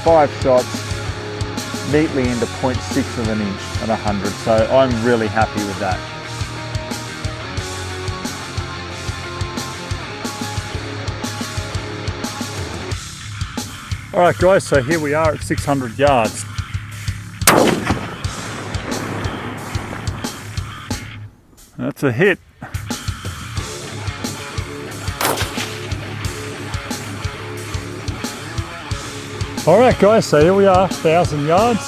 5 shots neatly into 0.6 of an inch at 100. So I'm really happy with that. All right guys, so here we are at 600 yards. That's a hit. All right guys, so here we are, 1,000 yards.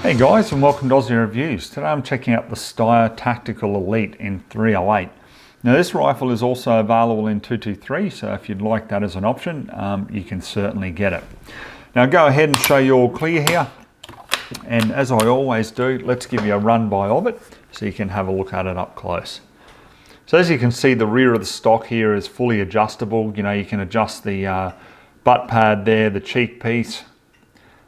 Hey guys, and welcome to Ozzie Reviews. Today I'm checking out the Steyr Tactical Elite in 308. Now this rifle is also available in 223, so if you'd like that as an option, you can certainly get it. Now go ahead and show you all clear here. And as I always do, let's give you a run by of it so you can have a look at it up close. So as you can see, the rear of the stock here is fully adjustable. You know, you can adjust the butt pad there, the cheek piece,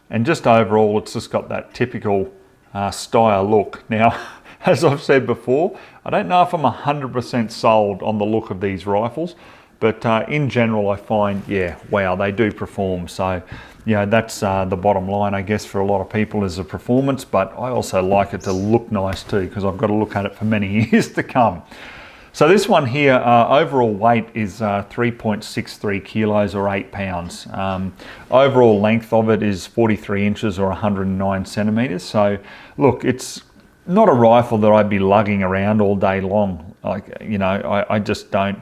and just overall it's just got that typical Steyr look. Now, as I've said before, I don't know if I'm 100% sold on the look of these rifles, but in general I find, yeah, wow, they do perform. So, you know, that's the bottom line, I guess, for a lot of people is the performance, but I also like it to look nice too, because I've got to look at it for many years to come. So this one here, overall weight is 3.63 kilos or 8 pounds. Overall length of it is 43 inches or 109 centimeters. So look, it's not a rifle that I'd be lugging around all day long. Like, you know, I just don't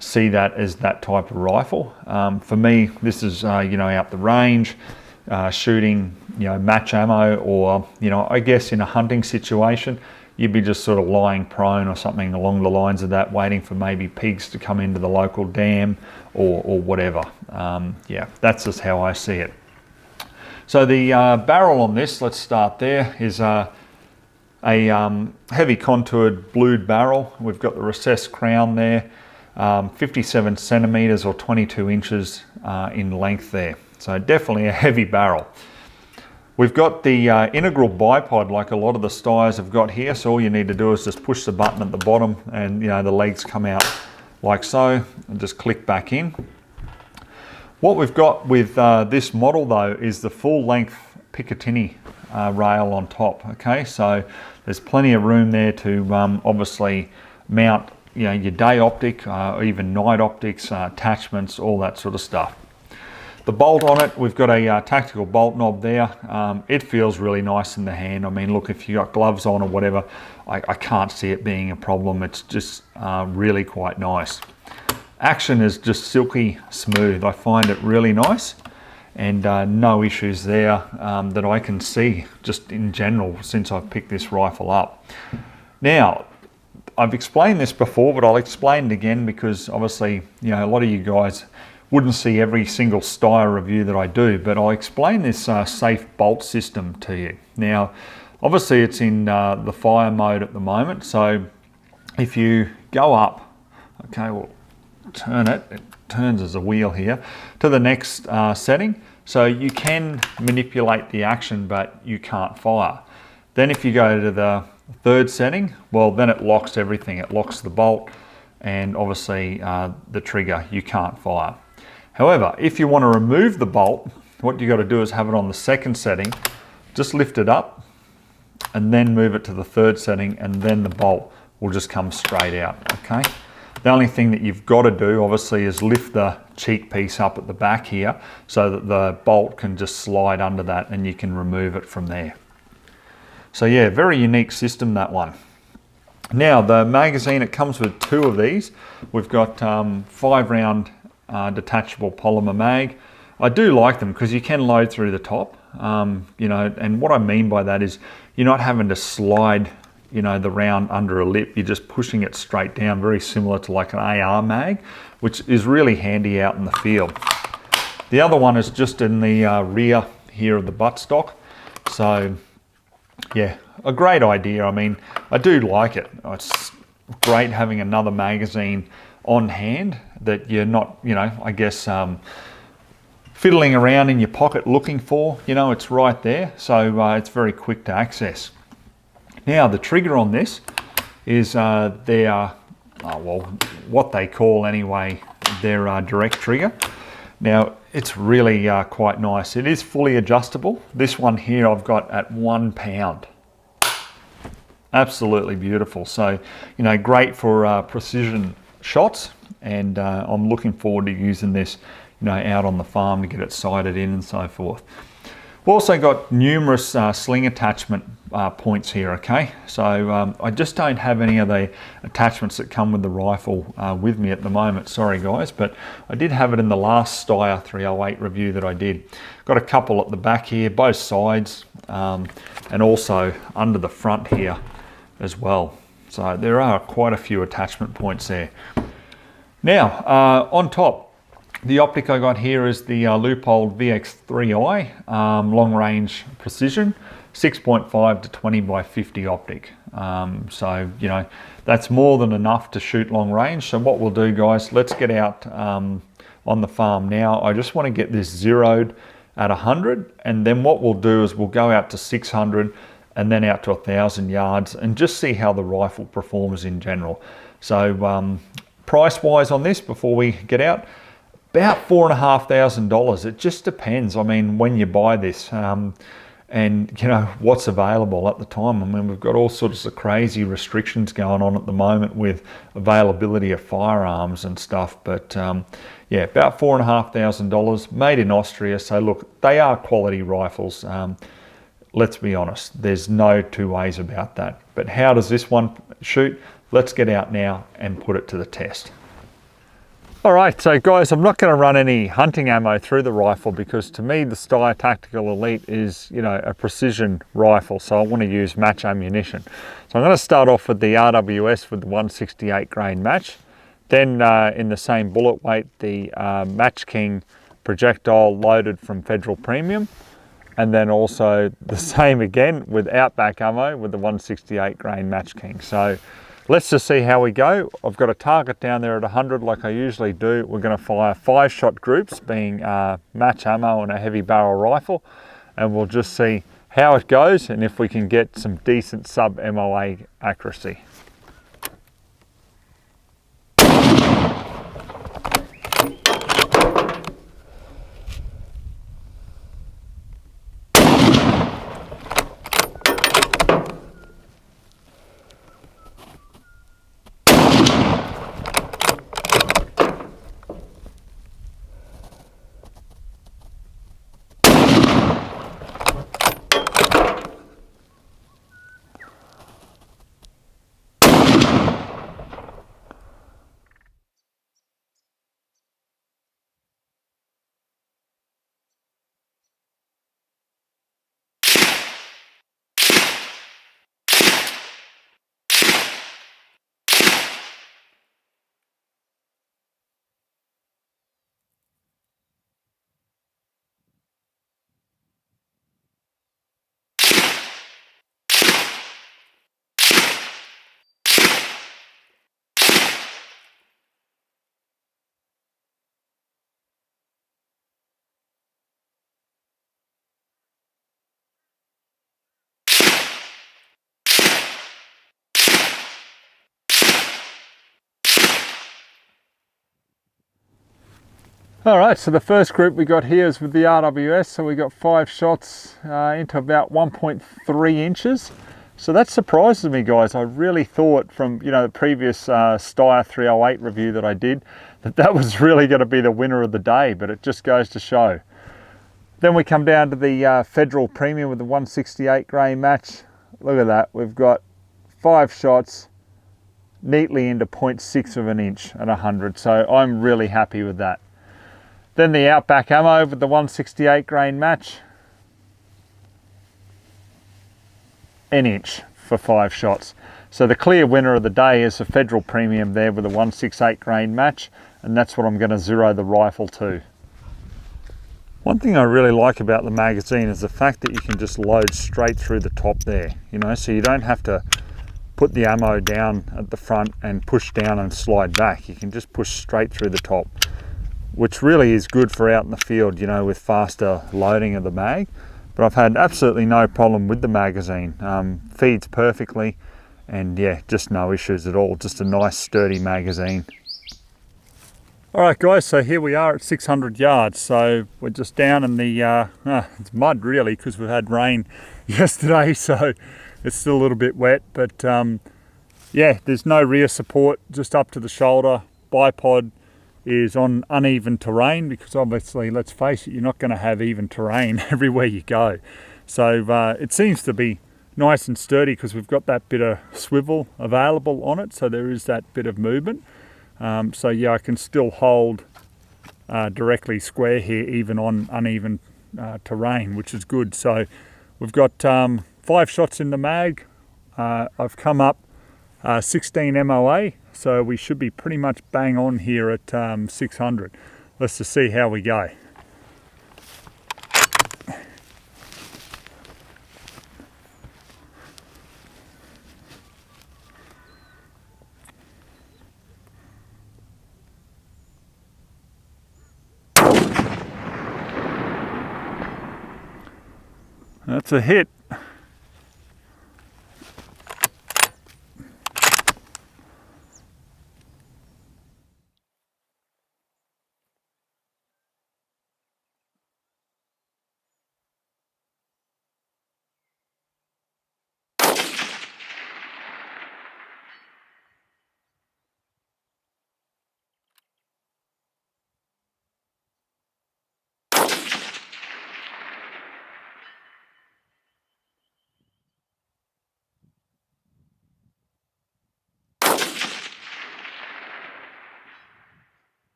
see that as that type of rifle. For me, this is, you know, out the range, shooting, you know, match ammo, or, you know, I guess in a hunting situation, you'd be just sort of lying prone or something along the lines of that, waiting for maybe pigs to come into the local dam or whatever. Yeah, that's just how I see it. So the barrel on this, let's start there, is a heavy contoured blued barrel. We've got the recessed crown there, 57 centimeters or 22 inches in length there. So definitely a heavy barrel. We've got the integral bipod like a lot of the Steyrs have got here. So all you need to do is just push the button at the bottom and, you know, the legs come out like so and just click back in. What we've got with this model though is the full length Picatinny rail on top. Okay, so there's plenty of room there to obviously mount, you know, your day optic, or even night optics, attachments, all that sort of stuff. The bolt on it, we've got a tactical bolt knob there. It feels really nice in the hand. I mean, look, if you got gloves on or whatever, I can't see it being a problem. It's just really quite nice. Action is just silky smooth. I find it really nice, and no issues there that I can see just in general since I've picked this rifle up. Now, I've explained this before, but I'll explain it again because obviously, you know, a lot of you guys wouldn't see every single Steyr review that I do, but I'll explain this safe bolt system to you. Now, obviously it's in the fire mode at the moment, so if you go up, okay, we'll turn it, it turns as a wheel here, to the next setting, so you can manipulate the action, but you can't fire. Then if you go to the third setting, well, then it locks everything. It locks the bolt and obviously the trigger, you can't fire. However, if you want to remove the bolt, what you got to do is have it on the second setting, just lift it up and then move it to the third setting, and then the bolt will just come straight out, okay? The only thing that you've got to do obviously is lift the cheek piece up at the back here so that the bolt can just slide under that and you can remove it from there. So yeah, very unique system, that one. Now the magazine, it comes with 2 of these. We've got 5 round detachable polymer mag. I do like them because you can load through the top, you know, and what I mean by that is you're not having to slide, you know, the round under a lip. You're just pushing it straight down, very similar to like an AR mag, which is really handy out in the field. The other one is just in the rear here of the buttstock. So yeah, a great idea. I mean, I do like it. It's great having another magazine on hand that you're not, you know, I guess fiddling around in your pocket looking for, you know, it's right there. So it's very quick to access. Now the trigger on this is their, well, what they call anyway, their direct trigger. Now it's really quite nice. It is fully adjustable. This one here I've got at 1 pound. Absolutely beautiful. So, you know, great for precision shots, and I'm looking forward to using this, you know, out on the farm to get it sighted in and so forth. We've also got numerous sling attachment points here, okay? So I just don't have any of the attachments that come with the rifle with me at the moment, sorry guys, but I did have it in the last Steyr 308 review that I did. Got a couple at the back here, both sides, and also under the front here as well. So there are quite a few attachment points there. Now, on top, the optic I got here is the Leupold VX3i long range precision 6.5 to 20 by 50 optic. So, you know, that's more than enough to shoot long range. So what we'll do, guys, let's get out on the farm now. I just want to get this zeroed at 100, and then what we'll do is we'll go out to 600 and then out to 1,000 yards and just see how the rifle performs in general. So price wise on this, before we get out, about $4,500. It just depends, I mean, when you buy this and you know what's available at the time. I mean, we've got all sorts of crazy restrictions going on at the moment with availability of firearms and stuff, but yeah, about $4,500, made in Austria. So look, they are quality rifles. Let's be honest, there's no two ways about that. But how does this one shoot? Let's get out now and put it to the test. All right, so guys, I'm not going to run any hunting ammo through the rifle because to me the Steyr Tactical Elite is, you know, a precision rifle, so I want to use match ammunition. So I'm going to start off with the RWS with the 168 grain match. Then in the same bullet weight, the Match King projectile loaded from Federal Premium. And then also the same again with Outback ammo with the 168 grain Match King. So let's just see how we go. I've got a target down there at 100 like I usually do. We're going to fire 5-shot groups, being match ammo and a heavy barrel rifle, and we'll just see how it goes and if we can get some decent sub-moa accuracy. All right, so the first group we got here is with the RWS. So we got 5 shots into about 1.3 inches. So that surprises me, guys. I really thought from, you know, the previous Steyr 308 review that I did, that was really going to be the winner of the day, but it just goes to show. Then we come down to the Federal Premium with the 168 grain match. Look at that. We've got 5 shots neatly into 0.6 of an inch at 100. So I'm really happy with that. Then the Outback ammo with the 168 grain match, an inch for 5 shots. So the clear winner of the day is the Federal Premium there with the 168 grain match, and that's what I'm going to zero the rifle to. One thing I really like about the magazine is the fact that you can just load straight through the top there, you know, so you don't have to put the ammo down at the front and push down and slide back. You can just push straight through the top. which really is good for out in the field, you know, with faster loading of the mag. But I've had absolutely no problem with the magazine. Feeds perfectly, and yeah, just no issues at all. Just a nice sturdy magazine. All right guys, so here we are at 600 yards. So we're just down in the, it's mud really, because we've had rain yesterday, so it's still a little bit wet. But yeah, there's no rear support, just up to the shoulder. Bipod is on uneven terrain, because obviously, let's face it, you're not going to have even terrain everywhere you go. So it seems to be nice and sturdy, because we've got that bit of swivel available on it, so there is that bit of movement. So yeah, I can still hold directly square here, even on uneven terrain, which is good. So we've got 5 shots in the mag. I've come up 16 MOA, so we should be pretty much bang on here at 600. Let's just see how we go. That's a hit.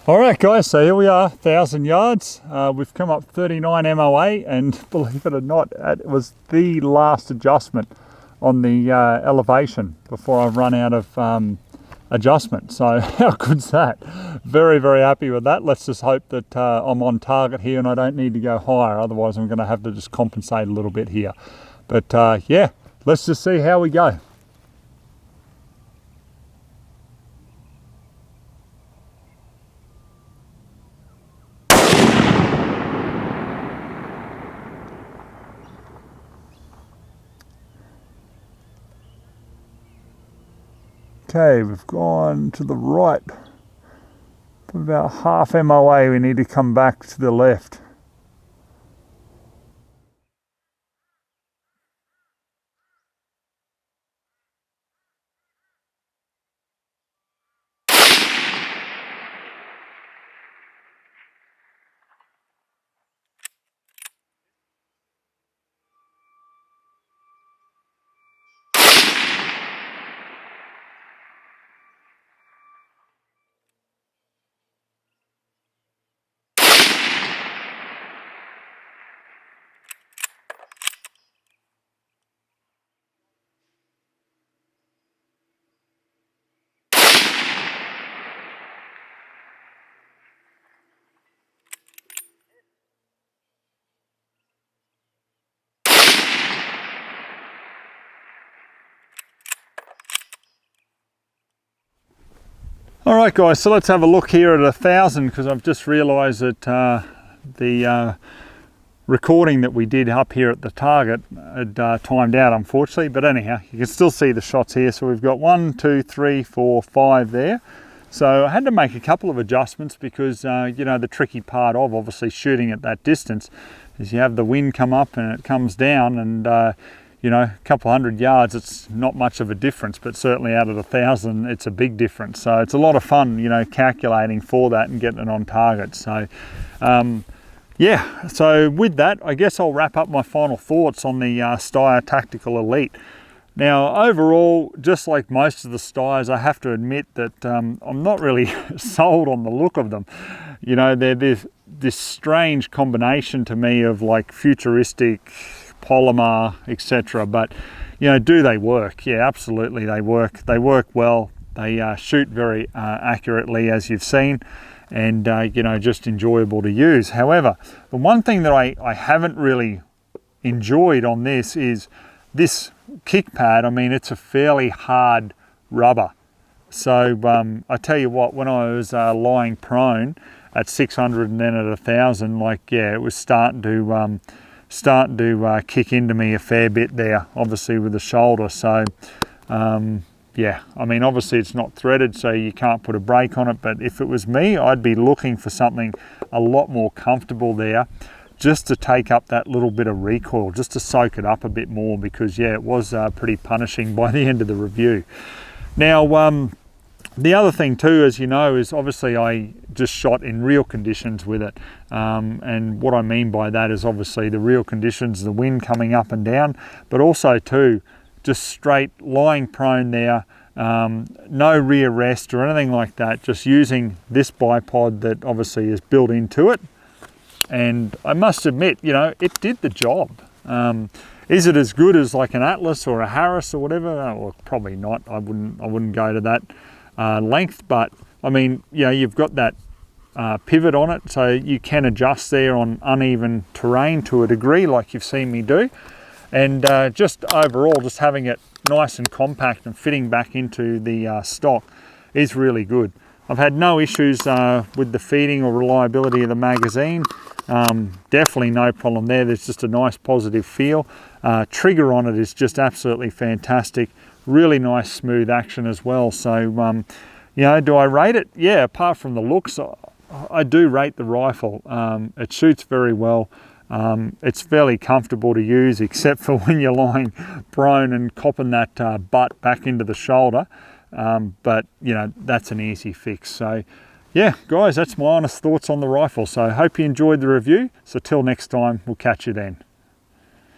All right guys, so here we are, 1,000 yards. We've come up 39 MOA, and believe it or not, it was the last adjustment on the elevation before I've run out of adjustment. So how good's that? Very, very happy with that. Let's just hope that I'm on target here and I don't need to go higher. Otherwise I'm gonna have to just compensate a little bit here. But yeah, let's just see how we go. Okay, we've gone to the right. About half MOA, we need to come back to the left. All right guys, so let's have a look here at 1,000, because I've just realized that the recording that we did up here at the target had timed out, unfortunately. But anyhow, you can still see the shots here. So we've got 1, 2, 3, 4, 5 there. So I had to make a couple of adjustments, because you know, the tricky part of obviously shooting at that distance is you have the wind come up and it comes down, and you know, a couple hundred yards, it's not much of a difference, but certainly out of 1,000, it's a big difference. So it's a lot of fun, you know, calculating for that and getting it on target. So yeah, so with that, I guess I'll wrap up my final thoughts on the Steyr Tactical Elite. Now, overall, just like most of the Steyrs, I have to admit that I'm not really sold on the look of them. You know, they're this strange combination to me of like futuristic, polymer, etc. But, you know, do they work? Yeah, absolutely they work. They work well. They shoot very accurately, as you've seen, and you know, just enjoyable to use. However, the one thing that I haven't really enjoyed on this is this kick pad. I mean, it's a fairly hard rubber. So I tell you what, when I was lying prone at 600 and then at 1,000, like, yeah, it was starting to kick into me a fair bit there, obviously with the shoulder. So yeah, I mean, obviously it's not threaded, so you can't put a brake on it, but if it was me, I'd be looking for something a lot more comfortable there, just to take up that little bit of recoil, just to soak it up a bit more, because yeah, it was pretty punishing by the end of the review. Now, the other thing too, as you know, is obviously I just shot in real conditions with it. And what I mean by that is obviously the real conditions, the wind coming up and down, but also too, just straight lying prone there, no rear rest or anything like that, just using this bipod that obviously is built into it. And I must admit, you know, it did the job. Is it as good as like an Atlas or a Harris or whatever? Well, probably not. I wouldn't go to that length, but I mean, you know, you've got that pivot on it, so you can adjust there on uneven terrain to a degree, like you've seen me do. And just overall, just having it nice and compact and fitting back into the stock is really good. I've had no issues with the feeding or reliability of the magazine. Definitely no problem there. There's just a nice positive feel. Trigger on it is just absolutely fantastic. Really nice smooth action as well. So, you know, do I rate it? Yeah, apart from the looks, I do rate the rifle. It shoots very well. It's fairly comfortable to use, except for when you're lying prone and copping that butt back into the shoulder. But, you know, that's an easy fix. So, yeah, guys, that's my honest thoughts on the rifle. So I hope you enjoyed the review. So till next time, we'll catch you then.